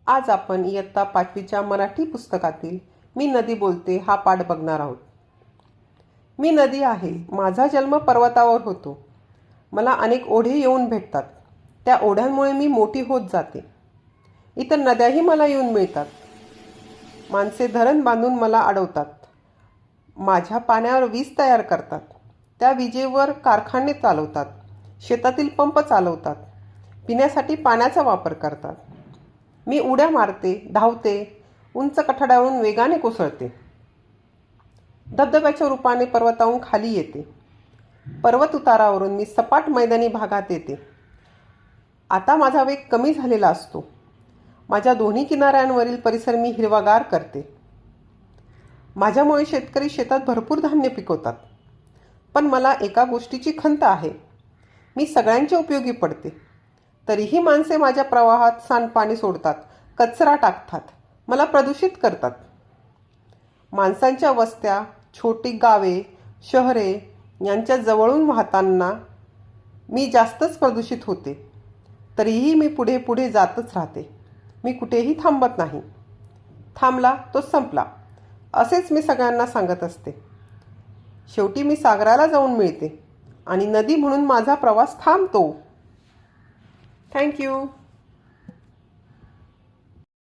आज आपण इयत्ता 5वीच्या मराठी पुस्तकातील मी नदी बोलते हा पाठ बघणार आहोत. मी नदी आहे. माझा जन्म पर्वतावर होतो. मला अनेक ओढे येऊन भेटतात. त्या ओढ्यांमुळे मी मोठी होत जाते. इतर नद्याही मला येऊन मिळतात. माणसे धरण बांधून मला अडवतात. माझ्या पाण्यावर वीज तयार करतात. त्या विजेवर कारखाने चालवतात. शेतातील पंप चालवतात. पिण्यासाठी पाण्याचा वापर करतात. मी उड्या मारते, धावते, उंच कठड्यावरून वेगाने कोसळते. धबधब्याच्या रूपाने पर्वतावरून खाली येते. पर्वत उतारावरून मी सपाट मैदानी भागात येते. आता माझा वेग कमी झालेला असतो. माझ्या दोन्ही किनाऱ्यांवरील परिसर मी हिरवागार करते. माझ्यामुळे शेतकरी शेतात भरपूर धान्य पिकवतात. पण मला एका गोष्टीची खंत आहे. मी सगळ्यांच्या उपयोगी पडते. तरीही माणसे माझ्या प्रवाहात सांडपाणी सोडतात, कचरा टाकतात, मला प्रदूषित करतात. माणसांच्या वस्त्या, छोटी गावे, शहरे यांच्या जवळून वाहताना मी जास्तच प्रदूषित होते. तरीही मी पुढे पुढे जातच राहते. मी कुठेही थांबत नाही. थांबला तो संपला, असेच मी सगळ्यांना सांगत असते. शेवटी मी सागराला जाऊन मिळते आणि नदी म्हणून माझा प्रवास थांबतो. थँक्यू.